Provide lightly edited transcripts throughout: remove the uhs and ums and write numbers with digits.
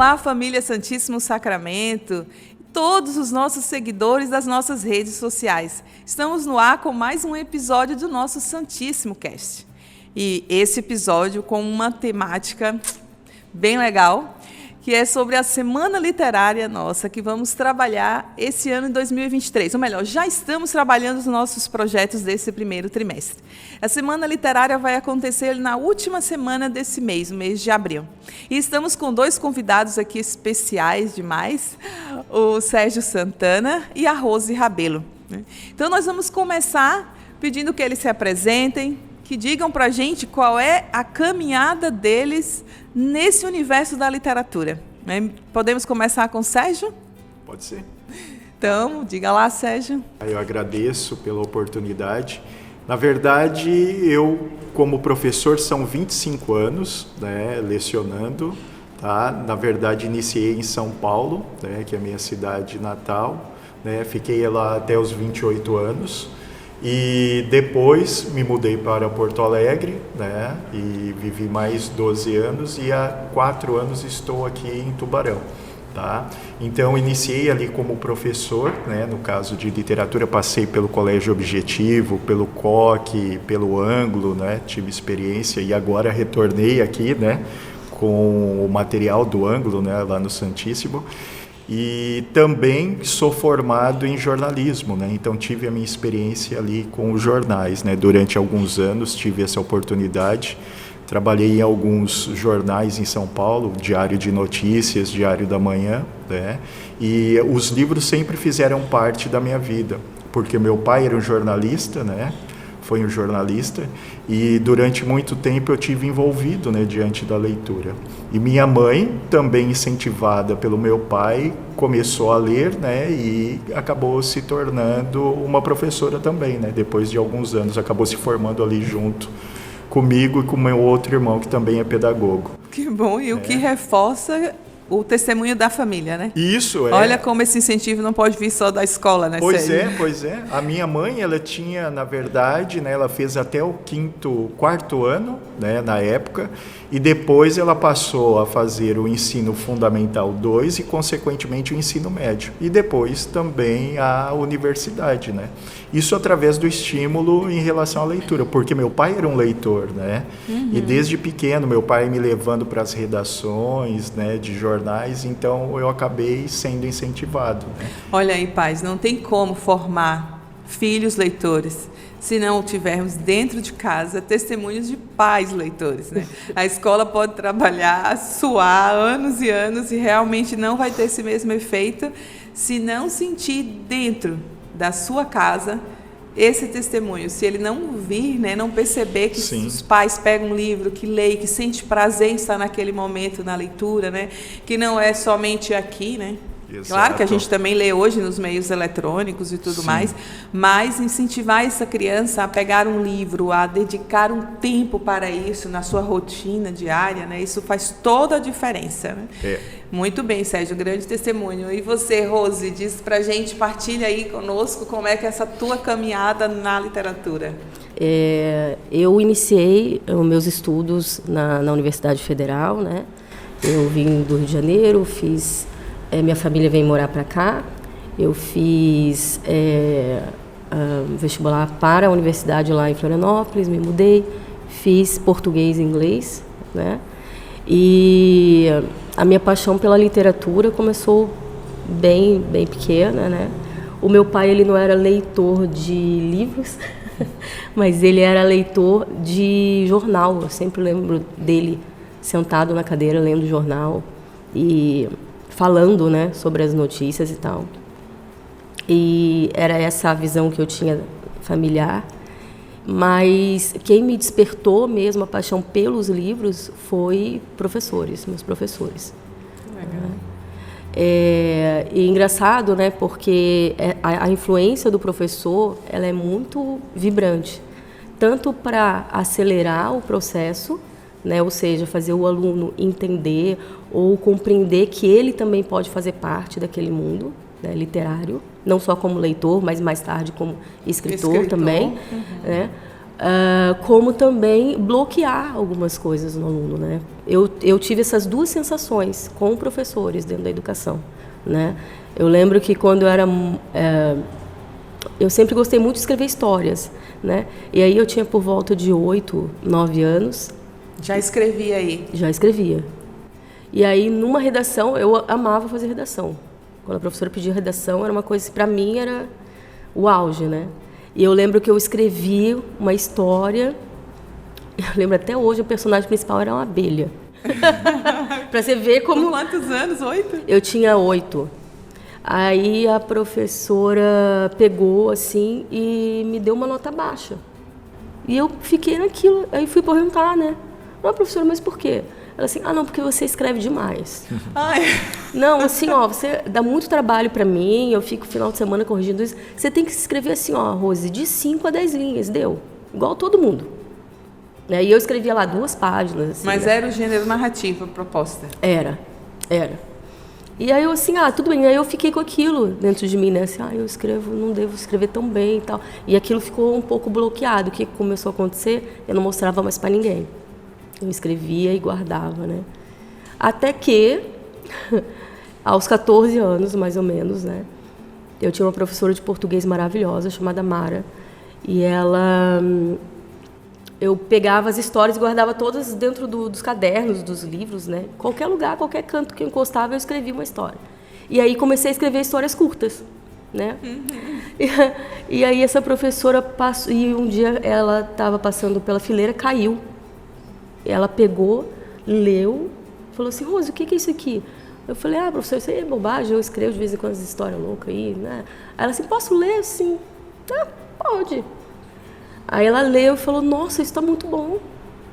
Olá, família Santíssimo Sacramento, todos os nossos seguidores das nossas redes sociais. Estamos no ar com mais um episódio do nosso Santíssimo Cast. E esse episódio com uma temática bem legal, que é sobre a Semana Literária nossa, que vamos trabalhar esse ano em 2023. Ou melhor, já estamos trabalhando os nossos projetos desse primeiro trimestre. A Semana Literária vai acontecer na última semana desse mês, o mês de abril. E estamos com dois convidados aqui especiais demais, o Sérgio Santana e a Rose Rabelo. Então, nós vamos começar pedindo que eles se apresentem, que digam para a gente qual é a caminhada deles nesse universo da literatura. Podemos começar com o Sérgio? Pode ser. Então, diga lá, Sérgio. Eu agradeço pela oportunidade. Na verdade, eu, como professor, são 25 anos, lecionando. Tá? Na verdade, iniciei em São Paulo, que é a minha cidade natal. Fiquei lá até os 28 anos. E depois me mudei para Porto Alegre, e vivi mais 12 anos e há 4 anos estou aqui em Tubarão. Tá? Então, iniciei ali como professor, no caso de literatura, passei pelo Colégio Objetivo, pelo COC, pelo Ângulo, tive experiência e agora retornei aqui com o material do Ângulo, lá no Santíssimo. E também sou formado em jornalismo, então tive a minha experiência ali com os jornais, durante alguns anos tive essa oportunidade, trabalhei em alguns jornais em São Paulo, Diário de Notícias, Diário da Manhã, e os livros sempre fizeram parte da minha vida, porque meu pai era um jornalista, foi um jornalista, e durante muito tempo eu tive envolvido diante da leitura. E minha mãe, também incentivada pelo meu pai, começou a ler e acabou se tornando uma professora também. Depois de alguns anos, acabou se formando ali junto comigo e com meu outro irmão, que também é pedagogo. Que bom, e o que reforça o testemunho da família, né? Isso, Olha como esse incentivo não pode vir só da escola, né, Sérgio? Pois é. A minha mãe, ela tinha, na verdade, ela fez até o quarto ano, na época, e depois ela passou a fazer o ensino fundamental 2 e, consequentemente, o ensino médio. E depois também a universidade, Isso através do estímulo em relação à leitura, porque meu pai era um leitor, E desde pequeno, meu pai me levando para as redações, de jornais, então eu acabei sendo incentivado. Olha aí, pais, não tem como formar filhos leitores se não tivermos dentro de casa testemunhos de pais leitores. A escola pode trabalhar, suar anos e anos e realmente não vai ter esse mesmo efeito se não sentir dentro da sua casa esse testemunho, se ele não vir, não perceber que Sim. Os pais pegam um livro, que lê, que sente prazer em estar naquele momento na leitura, que não é somente aqui, Exato. Claro que a gente também lê hoje nos meios eletrônicos e tudo Sim. mais, mas incentivar essa criança a pegar um livro, a dedicar um tempo para isso na sua rotina diária, isso faz toda a diferença. Muito bem, Sérgio, grande testemunho. E você, Rose, diz pra gente, partilha aí conosco como é que é essa tua caminhada na literatura. Eu iniciei os meus estudos na Universidade Federal, Eu vim do Rio de Janeiro, minha família veio morar para cá, eu fiz vestibular para a universidade lá em Florianópolis, me mudei, fiz português e inglês, E a minha paixão pela literatura começou bem pequena, O meu pai, ele não era leitor de livros, mas ele era leitor de jornal. Eu sempre lembro dele sentado na cadeira lendo jornal e falando, sobre as notícias e tal. E era essa a visão que eu tinha familiar. Mas quem me despertou mesmo a paixão pelos livros foi meus professores. Legal. E engraçado, porque a influência do professor, ela é muito vibrante, tanto para acelerar o processo, ou seja, fazer o aluno entender ou compreender que ele também pode fazer parte daquele mundo literário, não só como leitor, mas mais tarde como escritor também, como também bloquear algumas coisas no aluno, né? Eu tive essas duas sensações com professores dentro da educação, né? Eu lembro que quando eu era... eu sempre gostei muito de escrever histórias, né? E aí eu tinha por volta de 8, 9 anos. Já escrevia aí? Já escrevia. E aí, numa redação, eu amava fazer redação. Quando a professora pedia redação, era uma coisa que, para mim, era o auge, né? E eu lembro que eu escrevi uma história... Eu lembro até hoje, o personagem principal era uma abelha. Para você ver como... Com quantos anos? 8? Eu tinha 8. Aí a professora pegou, assim, e me deu uma nota baixa. E eu fiquei naquilo. Aí fui perguntar, né? Não, professora, mas por quê? Ela assim, não, porque você escreve demais. Ai. Não, assim, você dá muito trabalho para mim, eu fico final de semana corrigindo isso. Você tem que escrever assim, Rose, de 5 a 10 linhas, deu? Igual todo mundo. E eu escrevia lá 2 páginas. Assim, mas era o gênero narrativo, a proposta? Era. E aí eu assim, tudo bem. Aí eu fiquei com aquilo dentro de mim, né? Assim, eu escrevo, não devo escrever tão bem e tal. E aquilo ficou um pouco bloqueado. O que começou a acontecer? Eu não mostrava mais para ninguém. Eu escrevia e guardava, né? Até que, aos 14 anos, mais ou menos, né? Eu tinha uma professora de português maravilhosa, chamada Mara. E ela... Eu pegava as histórias e guardava todas dentro dos cadernos, dos livros, né? Qualquer lugar, qualquer canto que eu encostava, eu escrevia uma história. E aí comecei a escrever histórias curtas, né? E aí essa professora passou... E um dia ela estava passando pela fileira, caiu. Ela pegou, leu, falou assim, Rose, o que é isso aqui? Eu falei, professor, isso aí é bobagem, eu escrevo de vez em quando as histórias loucas aí, né? Aí ela assim, posso ler? Sim. Pode. Aí ela leu e falou, nossa, isso está muito bom.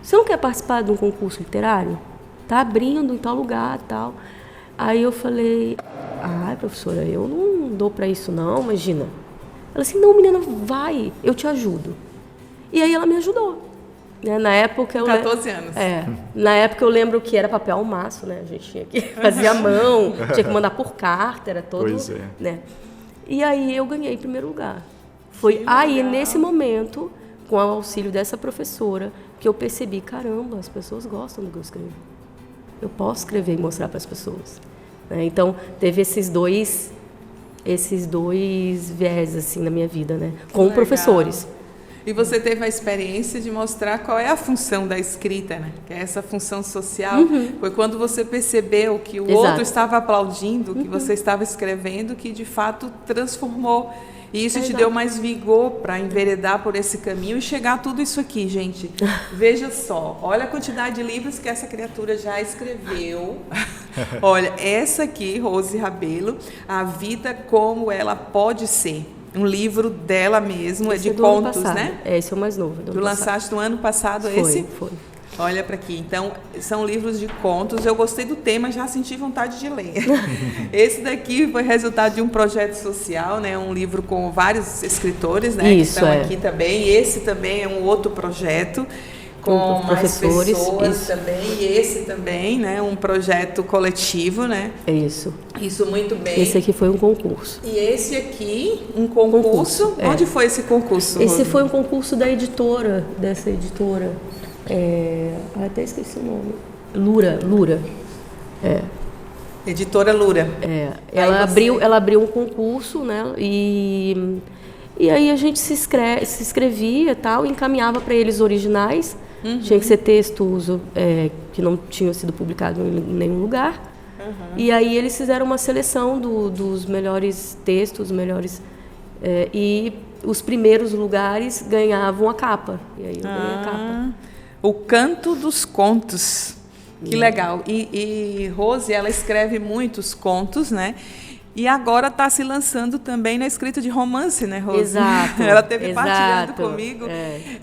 Você não quer participar de um concurso literário? Está abrindo em tal lugar e tal. Aí eu falei, professora, eu não dou para isso não, imagina. Ela assim, não, menina, vai, eu te ajudo. E aí ela me ajudou. Na época 14 anos. Na época eu lembro que era papel ao maço, né? A gente tinha que fazer à mão, tinha que mandar por carta, era todo... Pois é. Né? E aí eu ganhei em primeiro lugar. Foi aí, nesse momento, com o auxílio dessa professora, que eu percebi, caramba, as pessoas gostam do que eu escrevo. Eu posso escrever e mostrar para as pessoas. Né? Então, teve esses dois viés, assim, na minha vida, né? Com professores. E você teve a experiência de mostrar qual é a função da escrita, né? Que é essa função social. Foi quando você percebeu que o outro estava aplaudindo, que você estava escrevendo, que de fato transformou. E isso te deu mais vigor para enveredar por esse caminho e chegar a tudo isso aqui, gente. Veja só, olha a quantidade de livros que essa criatura já escreveu. Olha, essa aqui, Rose Rabelo, A Vida Como Ela Pode Ser. Um livro dela mesmo, esse é de contos, né? Esse é o mais novo. Tu lançaste no ano passado esse? Foi. Olha para aqui. Então, são livros de contos. Eu gostei do tema, já senti vontade de ler. Esse daqui foi resultado de um projeto social, né? Um livro com vários escritores, né? Isso, que estão aqui também. Esse também é um outro projeto com professores mais pessoas também. E esse também, né? Um projeto coletivo, né? Isso. Isso, muito bem. Esse aqui foi um concurso. E esse aqui, um concurso. Onde foi esse concurso, Esse Rose? foi um concurso da editora, dessa editora. Até esqueci o nome. Lura. Editora Lura. Ela abriu um concurso, né? E aí a gente se inscrevia e tal, encaminhava para eles originais. Tinha que ser textos que não tinham sido publicados em nenhum lugar. E aí eles fizeram uma seleção dos melhores textos, e os primeiros lugares ganhavam a capa. E aí eu ganhei a capa. O Canto dos Contos. Que legal. E Rose, ela escreve muitos contos, né? E agora está se lançando também na escrita de romance, né, Rose? Exato. Ela esteve partilhando comigo.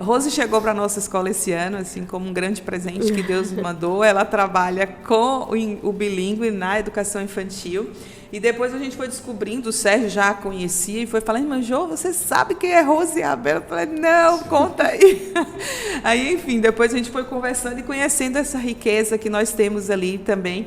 Rose chegou para a nossa escola esse ano, assim, como um grande presente que Deus me mandou. Ela trabalha com o bilíngue na educação infantil. E depois a gente foi descobrindo, o Sérgio já a conhecia e foi falando, mas Jô, você sabe quem é Rose Rabelo? Eu falei, não, conta aí. Aí, enfim, depois a gente foi conversando e conhecendo essa riqueza que nós temos ali também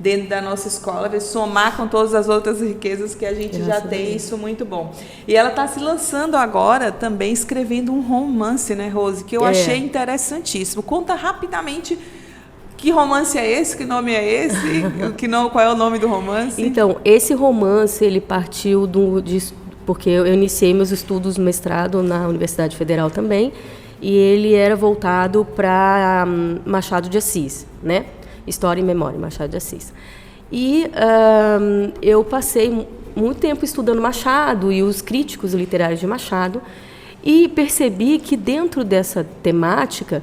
dentro da nossa escola, somar com todas as outras riquezas que a gente já tem, isso é muito bom. E ela está se lançando agora também escrevendo um romance, né, Rose, que eu achei interessantíssimo. Conta rapidamente que romance é esse, que nome é esse, qual é o nome do romance? Então, esse romance, ele partiu porque eu iniciei meus estudos no mestrado na Universidade Federal também, e ele era voltado para Machado de Assis, né? História e Memória, Machado de Assis. E eu passei muito tempo estudando Machado e os críticos literários de Machado, e percebi que dentro dessa temática,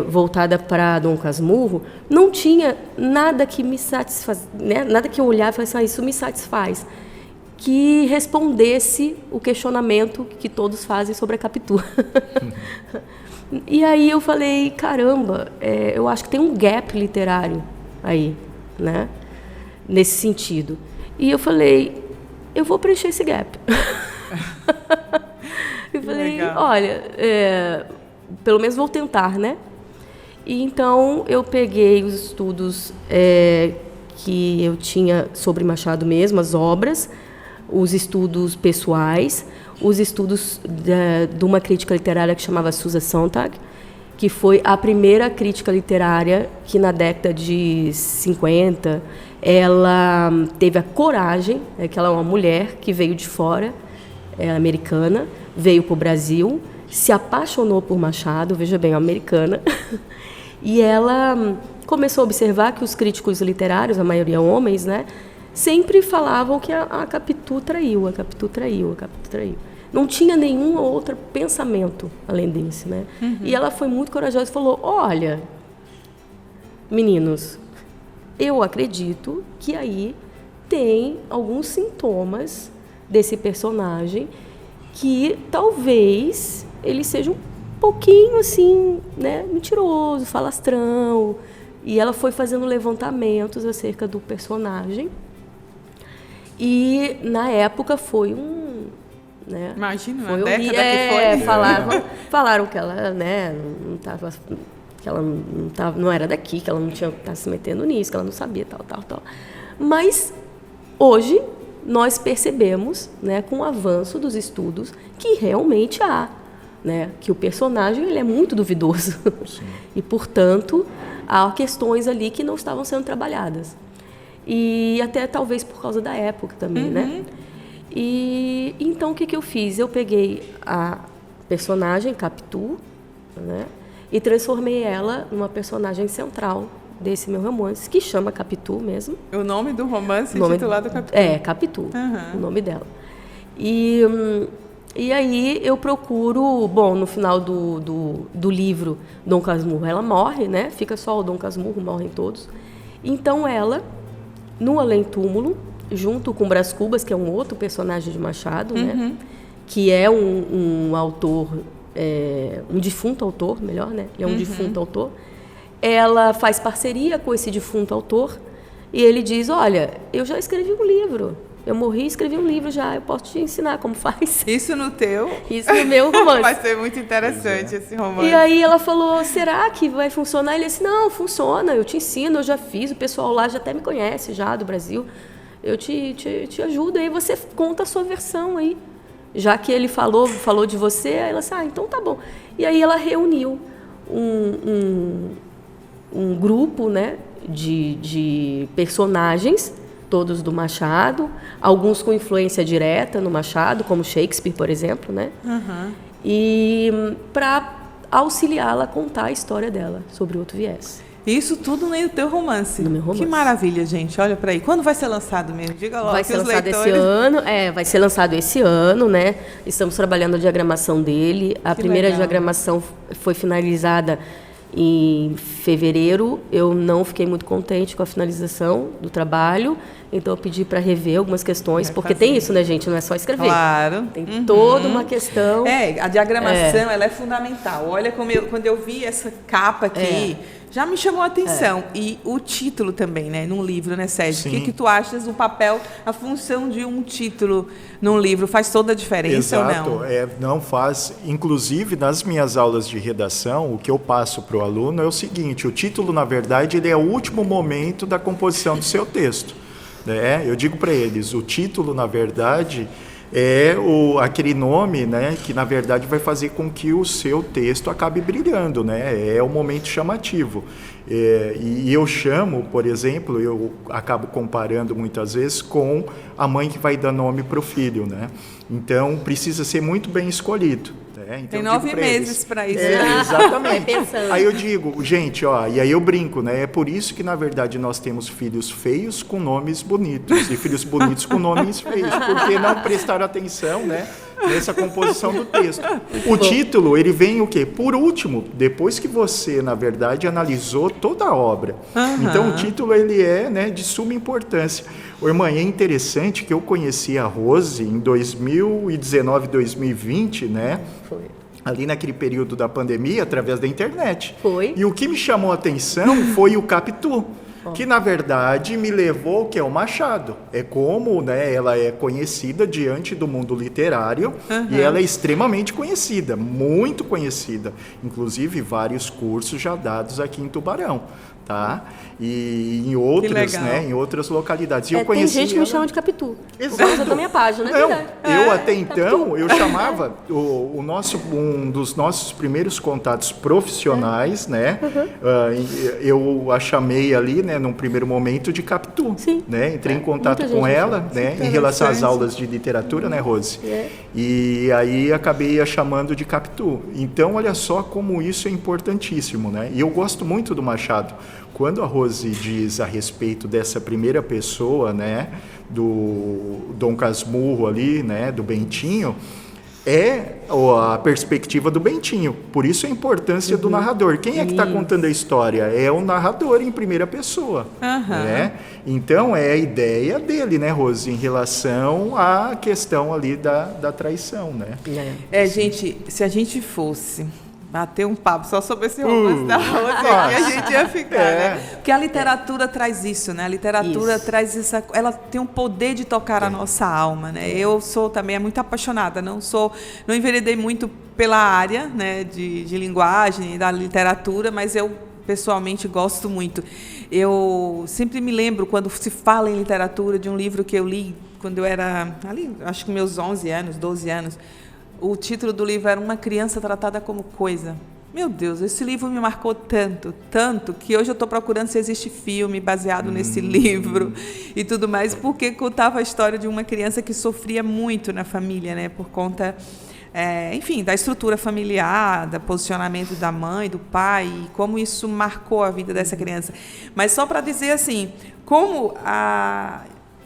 voltada para Dom Casmurro, não tinha nada que me satisfaz, né? Nada que eu olhava e falasse, isso me satisfaz, que respondesse o questionamento que todos fazem sobre a Capitu. E aí eu falei, caramba, eu acho que tem um gap literário aí, né? Nesse sentido. E eu falei, eu vou preencher esse gap. Eu falei, olha, pelo menos vou tentar, né? E então eu peguei os estudos que eu tinha sobre Machado mesmo, as obras, os estudos pessoais, os estudos de uma crítica literária que chamava Susan Sontag, que foi a primeira crítica literária que na década de 50 ela teve a coragem, que ela é uma mulher que veio de fora, americana, veio para o Brasil, se apaixonou por Machado, veja bem, americana, e ela começou a observar que os críticos literários, a maioria homens, né, sempre falavam que a Capitu traiu, a Capitu traiu, a Capitu traiu. Não tinha nenhum outro pensamento além desse, né? Uhum. E ela foi muito corajosa e falou, olha, meninos, eu acredito que aí tem alguns sintomas desse personagem que talvez ele seja um pouquinho assim, né, mentiroso, falastrão. E ela foi fazendo levantamentos acerca do personagem. E na época foi né, imagina, foi uma década que foi. Falaram que ela, né, não era daqui, que ela não tinha que estar se metendo nisso, que ela não sabia, tal. Mas hoje nós percebemos, né, com o avanço dos estudos, que realmente há, né, que o personagem ele é muito duvidoso. Sim. E, portanto, há questões ali que não estavam sendo trabalhadas. E até talvez por causa da época também, né? E então o que eu fiz? Eu peguei a personagem Capitu, né, e transformei ela numa personagem central desse meu romance, que chama Capitu mesmo. O nome do romance intitulado Capitu. Capitu, o nome dela. E aí eu procuro, bom, no final do livro, Dom Casmurro, ela morre, né? Fica só o Dom Casmurro, morrem todos. Então ela, no além-túmulo, junto com Brás Cubas, que é um outro personagem de Machado, né? Que é um autor, um defunto autor, melhor, né? Ele é um defunto autor. Ela faz parceria com esse defunto autor e ele diz, olha, eu já escrevi um livro. Eu morri e escrevi um livro já, eu posso te ensinar como faz. Isso no teu? Isso no meu romance. Vai ser muito interessante esse romance. E aí ela falou, será que vai funcionar? Ele disse, não, funciona, eu te ensino, eu já fiz, o pessoal lá já até me conhece, já do Brasil. Eu te ajudo, aí você conta a sua versão aí. Já que ele falou de você, aí ela disse, então tá bom. E aí ela reuniu um grupo, né, de personagens, todos do Machado, alguns com influência direta no Machado, como Shakespeare, por exemplo, né? E para auxiliá-la a contar a história dela sobre outro viés. Isso tudo no teu romance. No meu romance. Que maravilha, gente. Olha para aí. Quando vai ser lançado mesmo? Diga logo. Vai ser lançado esse ano. Vai ser lançado esse ano, né? Estamos trabalhando a diagramação dele. A primeira diagramação foi finalizada em fevereiro. Eu não fiquei muito contente com a finalização do trabalho, então eu pedi para rever algumas questões, porque tem isso, né, gente? Não é só escrever. Claro. Tem toda uma questão. A diagramação ela é fundamental. Olha, quando eu vi essa capa aqui, Já me chamou a atenção. E o título também, né? Num livro, né, Sérgio? Sim. O que tu achas do papel, a função de um título num livro? Faz toda a diferença ou não? Não faz. Inclusive, nas minhas aulas de redação, o que eu passo para o aluno é o seguinte: o título, na verdade, ele é o último momento da composição do seu texto. Né? Eu digo para eles, o título, na verdade, é aquele nome, né, que na verdade vai fazer com que o seu texto acabe brilhando, né? É o momento chamativo. E eu chamo, por exemplo, eu acabo comparando muitas vezes com a mãe que vai dar nome para o filho, né? Então precisa ser muito bem escolhido. Então, tem 9 meses para isso. Exatamente. Pensando. Aí eu digo, gente, e aí eu brinco, né? É por isso que, na verdade, nós temos filhos feios com nomes bonitos e filhos bonitos com nomes feios, porque não prestaram atenção, né, nessa composição do texto. O título, ele vem o quê? Por último, depois que você, na verdade, analisou toda a obra. Então, o título, ele é, né, de suma importância. Irmã, é interessante que eu conheci a Rose em 2019, 2020, né? Foi. Ali naquele período da pandemia, através da internet. Foi. E o que me chamou a atenção foi o Capitu, que na verdade me levou, que é o Machado. É como, né, ela é conhecida diante do mundo literário, e ela é extremamente conhecida, muito conhecida. Inclusive vários cursos já dados aqui em Tubarão. Tá? E em outras, né, em outras localidades. E eu conheci tem gente que me ela... chama de Capitu. Exato. Por causa da minha página, Não, verdade. eu até então, eu chamava um dos nossos primeiros contatos profissionais, né? Eu a chamei ali, né, num primeiro momento de Capitu. Sim. Né? Entrei em contato Muita com gente ela, né, em relação às aulas de literatura, né, Rose? E aí acabei a chamando de Capitu. Então, olha só como isso é importantíssimo, né? E eu gosto muito do Machado. Quando a Rose diz a respeito dessa primeira pessoa, né, do Dom Casmurro ali, né, do Bentinho, é a perspectiva do Bentinho. Por isso a importância do narrador. Quem é que está contando a história? É o narrador em primeira pessoa. Né? Então é a ideia dele, né, Rose, em relação à questão ali da traição, né? Gente, se a gente fosse bater um papo só sobre esse romance da Rose aqui, a gente ia ficar, né? Porque a literatura traz isso, né? A literatura traz ela tem um poder de tocar a nossa alma, né? Eu sou também muito apaixonada, não enveredei muito pela área, né, de linguagem, da literatura, mas eu pessoalmente gosto muito. Eu sempre me lembro, quando se fala em literatura, de um livro que eu li quando eu era, ali, acho que meus 11 anos, 12 anos. O título do livro era Uma Criança Tratada como Coisa. Meu Deus, esse livro me marcou tanto, tanto, que hoje eu estou procurando se existe filme baseado nesse livro e tudo mais, porque contava a história de uma criança que sofria muito na família, né, por conta, enfim, da estrutura familiar, do posicionamento da mãe, do pai, e como isso marcou a vida dessa criança. Mas só para dizer assim, como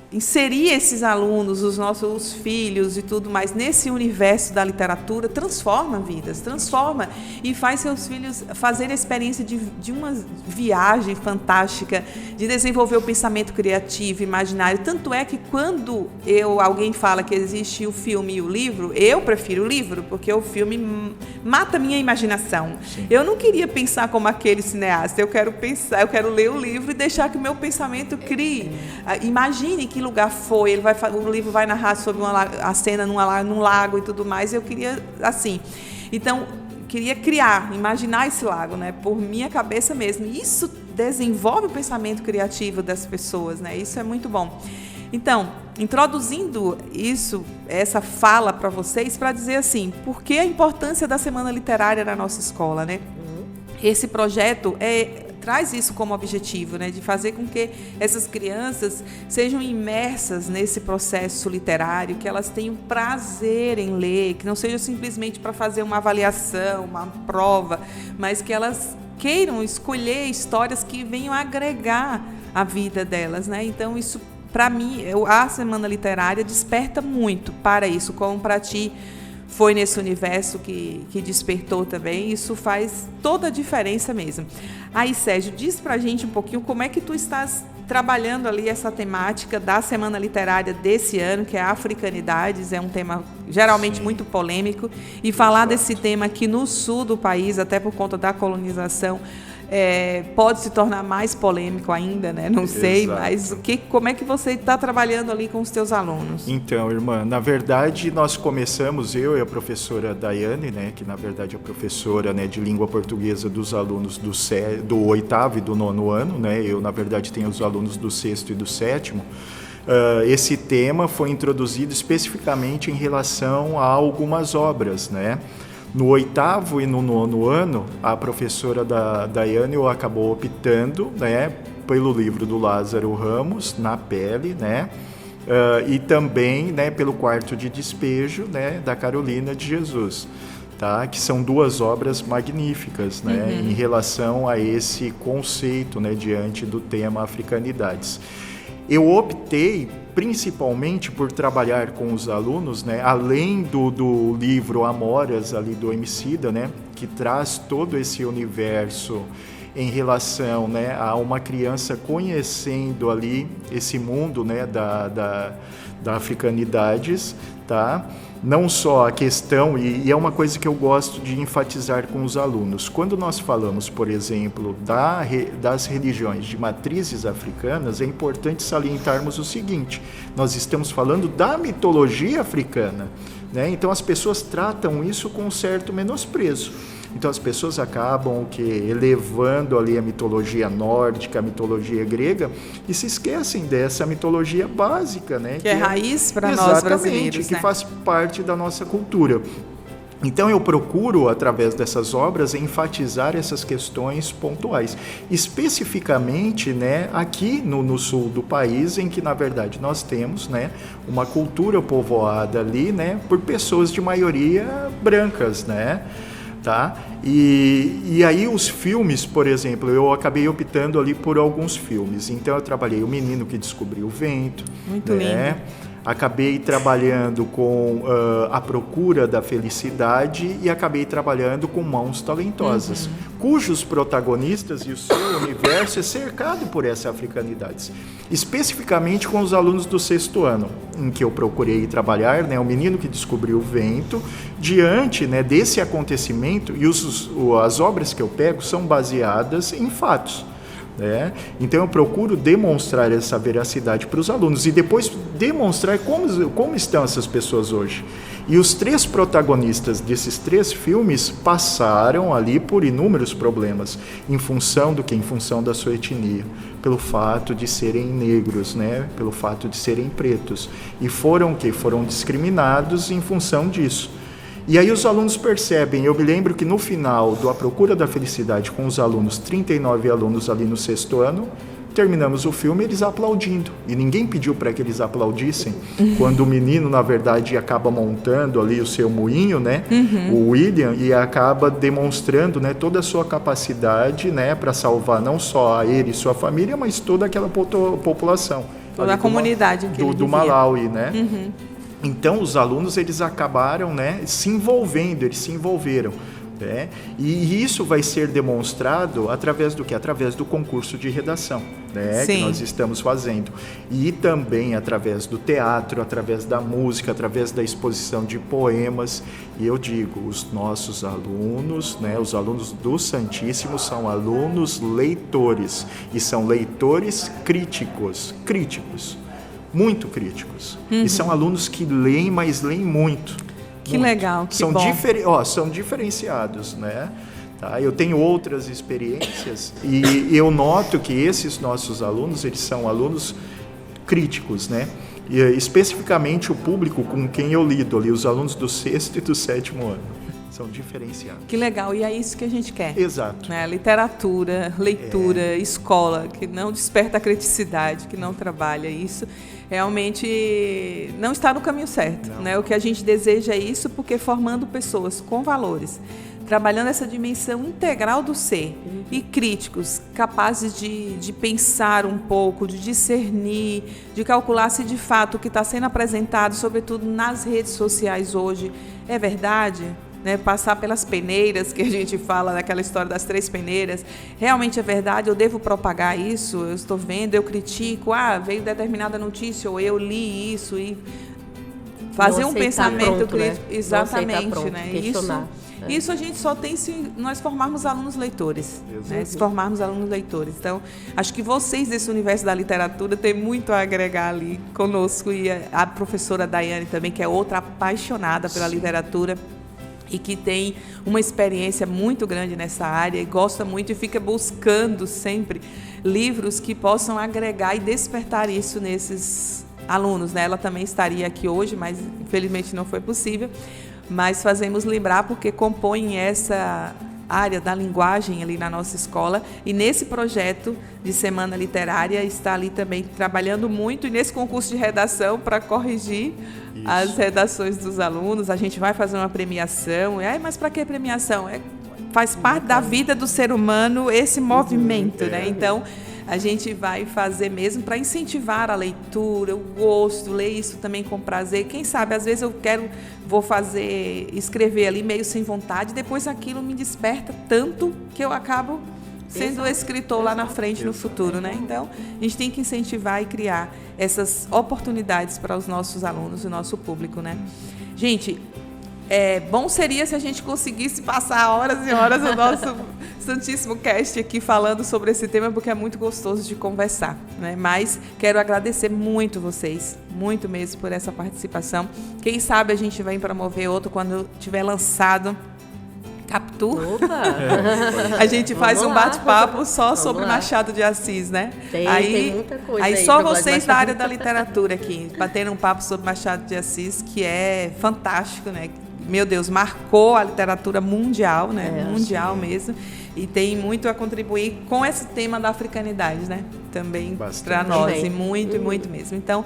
inserir esses alunos, os filhos e tudo mais, nesse universo da literatura, transforma vidas, transforma e faz seus filhos fazerem a experiência de uma viagem fantástica, de desenvolver o pensamento criativo, imaginário. Tanto é que quando alguém fala que existe o filme e o livro, eu prefiro o livro, porque o filme mata a minha imaginação. Sim. Eu não queria pensar como aquele cineasta, eu quero ler o livro e deixar que o meu pensamento crie. Imagine que lugar foi, o livro vai narrar sobre a cena num lago e tudo mais, eu queria assim. Então, queria imaginar esse lago, né, por minha cabeça mesmo. E isso desenvolve o pensamento criativo das pessoas, né? Isso é muito bom. Então, introduzindo essa fala para vocês, para dizer assim, por que a importância da Semana Literária na nossa escola, né? Esse projeto traz isso como objetivo, né, de fazer com que essas crianças sejam imersas nesse processo literário, que elas tenham prazer em ler, que não seja simplesmente para fazer uma avaliação, uma prova, mas que elas queiram escolher histórias que venham agregar a vida delas, né? Então isso, para mim, a Semana Literária desperta muito para isso, como para ti foi nesse universo que despertou também. Isso faz toda a diferença mesmo. Aí, Sérgio, diz pra gente um pouquinho como é que tu estás trabalhando ali essa temática da Semana Literária desse ano, que é Africanidades, é um tema geralmente muito polêmico, e falar desse tema aqui no sul do país, até por conta da colonização, pode se tornar mais polêmico ainda, né? Não sei, Exato. mas como é que você está trabalhando ali com os teus alunos? Então, irmã, na verdade nós começamos, eu e a professora Daiane, né, que na verdade é a professora, né, de língua portuguesa dos alunos do 8º e do 9º ano, né, eu na verdade tenho os alunos do 6º e do 7º. Esse tema foi introduzido especificamente em relação a algumas obras, né? No 8º e no 9º ano, a professora Daiane acabou optando, né, pelo livro do Lázaro Ramos, Na Pele, né, e também, né, pelo Quarto de Despejo, né, da Carolina de Jesus, tá, que são duas obras magníficas, né, em relação a esse conceito, né, diante do tema africanidades. Eu optei principalmente por trabalhar com os alunos, né, além do livro Amoras ali do Emicida, né, que traz todo esse universo em relação, né, a uma criança conhecendo ali esse mundo, né, da africanidades, tá? Não só a questão, e é uma coisa que eu gosto de enfatizar com os alunos, quando nós falamos, por exemplo, das religiões de matrizes africanas, é importante salientarmos o seguinte: nós estamos falando da mitologia africana, né? Então as pessoas tratam isso com um certo menosprezo. Então as pessoas acabam elevando ali a mitologia nórdica, a mitologia grega, e se esquecem dessa mitologia básica, né? Que é raiz para nós brasileiros, que né? faz parte da nossa cultura. Então eu procuro, através dessas obras, enfatizar essas questões pontuais, especificamente, né, aqui no sul do país, em que na verdade nós temos, né, uma cultura povoada ali, né, por pessoas de maioria brancas, né? Tá? E aí os filmes, por exemplo, eu acabei optando ali por alguns filmes. Então eu trabalhei O Menino que Descobriu o Vento. Muito né? lindo. Acabei trabalhando com A Procura da Felicidade e acabei trabalhando com Mãos Talentosas, cujos protagonistas e o seu universo é cercado por essa africanidade. Especificamente com os alunos do 6º ano, em que eu procurei trabalhar, né, O Menino que Descobriu o Vento, diante, né, desse acontecimento, e as obras que eu pego são baseadas em fatos. né? Então eu procuro demonstrar essa veracidade para os alunos e depois demonstrar como estão essas pessoas hoje. E os 3 protagonistas desses 3 filmes passaram ali por inúmeros problemas, em função do que? Em função da sua etnia, pelo fato de serem negros, né? Pelo fato de serem pretos. E foram discriminados em função disso. E aí os alunos percebem, eu me lembro que no final do A Procura da Felicidade com os alunos, 39 alunos ali no 6º ano, terminamos o filme eles aplaudindo. E ninguém pediu para que eles aplaudissem. Quando o menino, na verdade, acaba montando ali o seu moinho, né? O William, e acaba demonstrando, né, toda a sua capacidade, né, para salvar não só a ele e sua família, mas toda aquela população. Toda a comunidade do Malawi, né? Então, os alunos, eles acabaram, né, eles se envolveram. Né? E isso vai ser demonstrado através do quê? Através do concurso de redação, né? Que nós estamos fazendo. E também através do teatro, através da música, através da exposição de poemas. E eu digo, os nossos alunos, né, os alunos do Santíssimo são alunos leitores. E são leitores críticos. Muito críticos. E são alunos que leem, mas leem muito. Que legal, que são bom. São diferenciados, né? Tá? Eu tenho outras experiências e eu noto que esses nossos alunos, eles são alunos críticos, né? E especificamente o público com quem eu lido ali, os alunos do 6º e do 7º ano. São diferenciados. Que legal, e é isso que a gente quer. Exato. Né? Literatura, leitura, escola, que não desperta a criticidade, que não trabalha isso, realmente não está no caminho certo. Né? O que a gente deseja é isso, porque formando pessoas com valores, trabalhando essa dimensão integral do ser e críticos, capazes de pensar um pouco, de discernir, de calcular se de fato o que está sendo apresentado, sobretudo nas redes sociais hoje, é verdade. Né, passar pelas peneiras, que a gente fala daquela história das 3 peneiras, realmente é verdade, eu devo propagar isso, eu estou vendo, eu critico, veio determinada notícia, ou eu li isso, e fazer não um aceitar pensamento pronto, né? crítico. Exatamente, não pronto, né? questionar. Isso a gente só tem se nós formarmos alunos leitores, né? Se formarmos alunos leitores. Então, acho que vocês desse universo da literatura têm muito a agregar ali conosco, e a professora Daiane também, que é outra apaixonada pela literatura e que tem uma experiência muito grande nessa área e gosta muito e fica buscando sempre livros que possam agregar e despertar isso nesses alunos, né? Ela também estaria aqui hoje, mas infelizmente não foi possível. Mas fazemos lembrar porque compõem essa área da linguagem ali na nossa escola, e nesse projeto de Semana Literária está ali também trabalhando muito, e nesse concurso de redação para corrigir as redações dos alunos. A gente vai fazer uma premiação. Mas para que premiação? Faz parte da vida do ser humano esse movimento, né? Então, a gente vai fazer mesmo para incentivar a leitura, o gosto, ler isso também com prazer. Quem sabe, às vezes vou escrever ali meio sem vontade, depois aquilo me desperta tanto que eu acabo sendo escritor lá na frente, no futuro, né? Então, a gente tem que incentivar e criar essas oportunidades para os nossos alunos, o nosso público, né? Gente, bom seria se a gente conseguisse passar horas e horas o nosso Santíssimo Cast aqui falando sobre esse tema, porque é muito gostoso de conversar, né? Mas quero agradecer muito vocês, muito mesmo, por essa participação. Quem sabe a gente vai promover outro quando tiver lançado Capitu. Opa! A gente faz um bate-papo só Vamos sobre lá. Machado de Assis, né? Tem muita coisa aí aí só pra vocês Machado. da área da literatura aqui, batendo um papo sobre Machado de Assis, que é fantástico, né? Meu Deus, marcou a literatura mundial, né? Mundial mesmo. E tem muito a contribuir com esse tema da africanidade, né? Também para nós, também. E muito, muito mesmo. Então,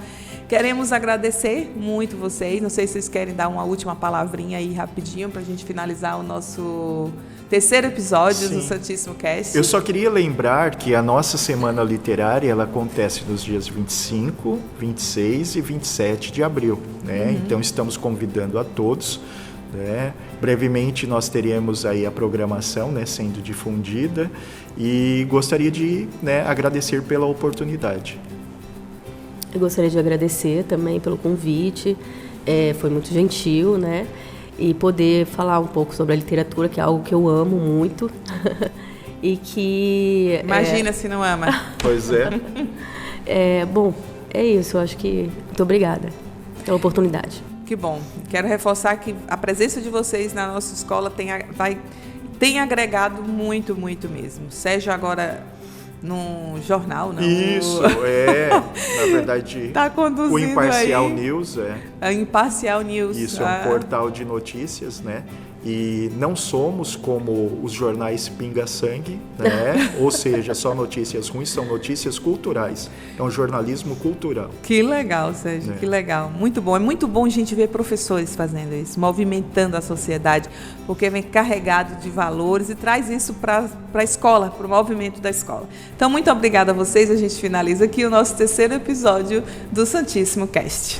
queremos agradecer muito vocês. Não sei se vocês querem dar uma última palavrinha aí rapidinho para a gente finalizar o nosso terceiro episódio do Santíssimo Cast. Eu só queria lembrar que a nossa Semana Literária ela acontece nos dias 25, 26 e 27 de abril, né? Então estamos convidando a todos, né? Brevemente nós teremos aí a programação, né, sendo difundida, e gostaria de, né, agradecer pela oportunidade. Eu gostaria de agradecer também pelo convite, foi muito gentil, né? E poder falar um pouco sobre a literatura, que é algo que eu amo muito e que... Imagina se não ama. Pois é. Bom, é isso, eu acho que... Muito obrigada pela oportunidade. Que bom. Quero reforçar que a presença de vocês na nossa escola tem agregado muito, muito mesmo. Seja agora no jornal, não? Isso, na verdade, tá conduzindo o Imparcial aí. News A Imparcial News. Isso, é um portal de notícias, né? E não somos como os jornais pinga-sangue, né? Ou seja, só notícias ruins, são notícias culturais. É um jornalismo cultural. Que legal, Sérgio, que legal. Muito bom. É muito bom a gente ver professores fazendo isso, movimentando a sociedade, porque vem carregado de valores e traz isso para a escola, para o movimento da escola. Então, muito obrigada a vocês. A gente finaliza aqui o nosso terceiro episódio do Santíssimo Cast.